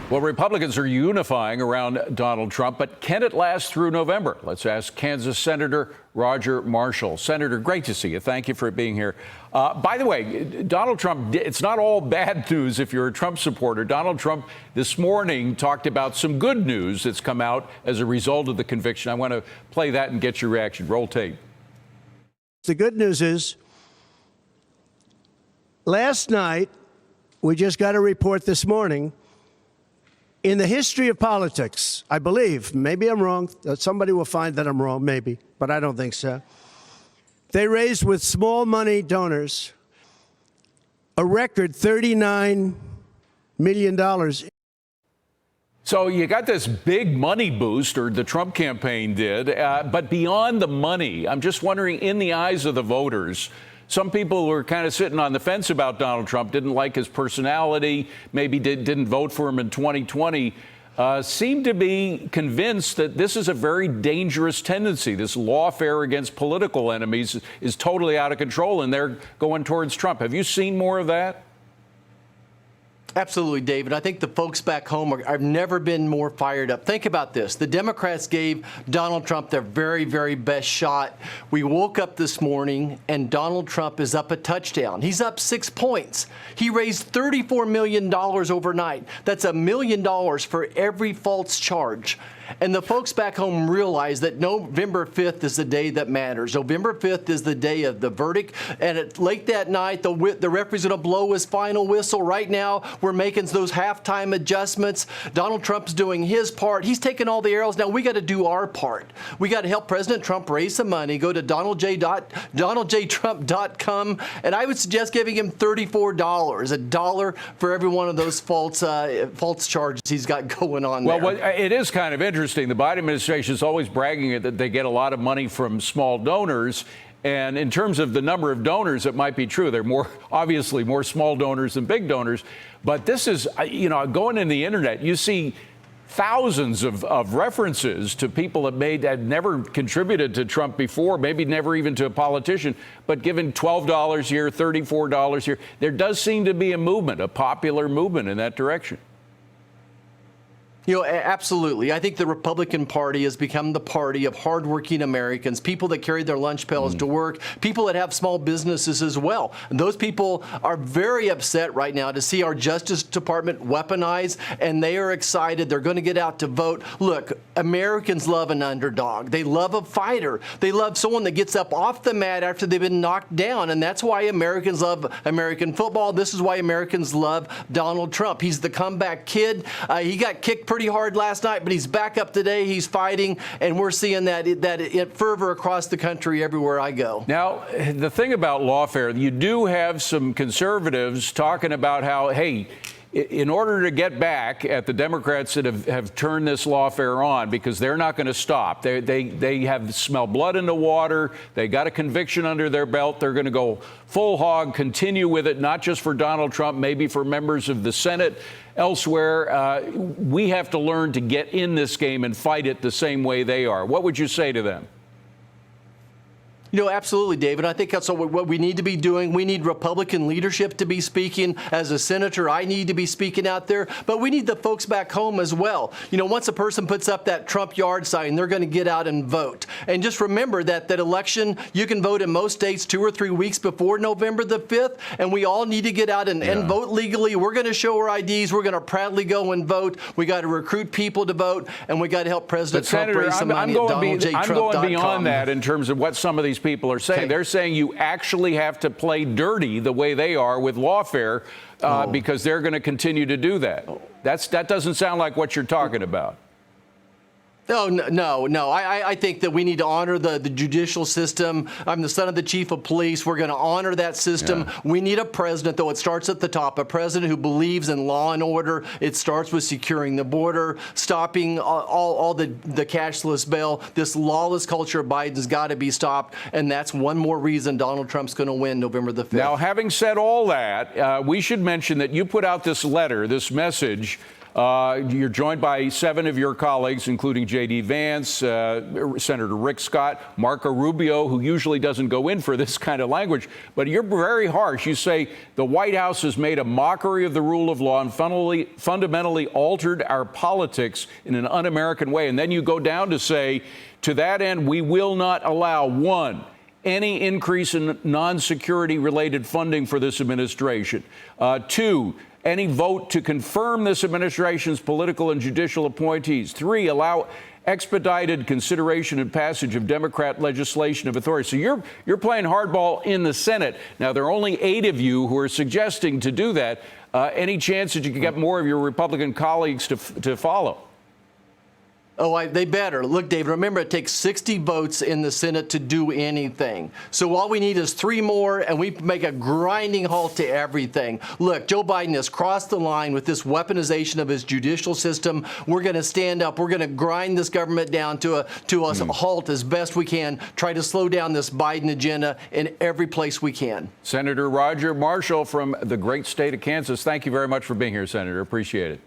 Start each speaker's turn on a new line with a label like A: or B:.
A: Well, Republicans are unifying around Donald Trump, but can it last through November? Let's ask Kansas Senator Roger Marshall. Senator, great to see you. Thank you for being here. By the way, Donald Trump, it's not all bad news if you're a Trump supporter. Donald Trump this morning talked about some good news that's come out as a result of the conviction. I want to play that and get your reaction. Roll tape.
B: The good news is, last night, we just got a report this morning, in the history of politics, I believe, maybe I'm wrong, somebody will find that I'm wrong, maybe, but I don't think so. They raised with small money donors a record $39 million.
A: So you got this big money boost, or the Trump campaign did, but beyond the money, I'm just wondering, in the eyes of the voters, some people were kind of sitting on the fence about Donald Trump, didn't like his personality, maybe didn't vote for him in 2020, seem to be convinced that this is a very dangerous tendency. This lawfare against political enemies is totally out of control, and they're going towards Trump. Have you seen more of that?
C: Absolutely, David. I think the folks back home have never been more fired up. Think about this. The Democrats gave Donald Trump their very, very best shot. We woke up this morning and Donald Trump is up a touchdown. He's up 6 points. He raised $34 million overnight. That's $1 million for every false charge. And the folks back home realize that November 5th is the day that matters. November 5th is the day of the verdict. And late that night, the referee's going to blow his final whistle. Right now, we're making those halftime adjustments. Donald Trump's doing his part. He's taking all the arrows. Now, we got to do our part. We got to help President Trump raise some money. Go to donaldjtrump.com. And I would suggest giving him $34, $1 for every one of those false charges he's got going on there.
A: Well, it is kind of interesting. The Biden administration is always bragging that they get a lot of money from small donors. And in terms of the number of donors, it might be true. There are obviously more small donors than big donors. But this is, going in the internet, you see thousands of references to people that had never contributed to Trump before, maybe never even to a politician, but given $12 a year, $34 a year. There does seem to be a movement, a popular movement in that direction.
C: Absolutely. I think the Republican Party has become the party of hardworking Americans, people that carry their lunch pails to work, people that have small businesses as well. And those people are very upset right now to see our Justice Department weaponized, and they are excited. They're going to get out to vote. Look, Americans love an underdog. They love a fighter. They love someone that gets up off the mat after they've been knocked down, and that's why Americans love American football. This is why Americans love Donald Trump. He's the comeback kid. He got kicked pretty hard last night, but he's back up today. He's fighting, and we're seeing that fervor across the country everywhere I go. Now,
A: the thing about lawfare, you do have some conservatives talking about how, hey, in order to get back at the Democrats that have turned this lawfare on, because they're not going to stop. They have smelled blood in the water. They got a conviction under their belt. They're going to go full hog, continue with it, not just for Donald Trump, maybe for members of the Senate, elsewhere. We have to learn to get in this game and fight it the same way they are. What would you say to them?
C: Absolutely, David. I think that's what we need to be doing. We need Republican leadership to be speaking. As a senator, I need to be speaking out there. But we need the folks back home as well. Once a person puts up that Trump yard sign, they're going to get out and vote. And just remember that election, you can vote in most states 2 or 3 weeks before November the 5th. And we all need to get out and vote legally. We're going to show our IDs. We're going to proudly go and vote. We got to recruit people to vote. And we got to help President Trump raise some money at donaldjtrump.com.
A: I'm going beyond that in terms of what some of these people are saying. Okay. They're saying you actually have to play dirty the way they are with lawfare because they're going to continue to do that. That doesn't sound like what you're talking about.
C: No. I think that we need to honor the judicial system. I'm the son of the chief of police. We're going to honor that system. Yeah. We need a president, though. It starts at the top, a president who believes in law and order. It starts with securing the border, stopping all the cashless bail. This lawless culture of Biden's got to be stopped, and that's one more reason Donald Trump's going to win November the 5th.
A: Now, having said all that, we should mention that you put out this letter, this message, You're joined by 7 of your colleagues, including J.D. Vance, Senator Rick Scott, Marco Rubio, who usually doesn't go in for this kind of language. But you're very harsh. You say the White House has made a mockery of the rule of law and fundamentally altered our politics in an un-American way. And then you go down to say, to that end, we will not allow, 1, any increase in non-security related funding for this administration. 2, any vote to confirm this administration's political and judicial appointees. 3, allow expedited consideration and passage of Democrat legislation of authority. So you're playing hardball in the Senate. Now, there are only 8 of you who are suggesting to do that. Any chance that you could get more of your Republican colleagues to follow?
C: Oh, they better. Look, David, remember it takes 60 votes in the Senate to do anything. So all we need is 3 more, and we make a grinding halt to everything. Look, Joe Biden has crossed the line with this weaponization of his judicial system. We're going to stand up. We're going to grind this government down to a halt as best we can, try to slow down this Biden agenda in every place we can.
A: Senator Roger Marshall from the great state of Kansas, thank you very much for being here, Senator. Appreciate it.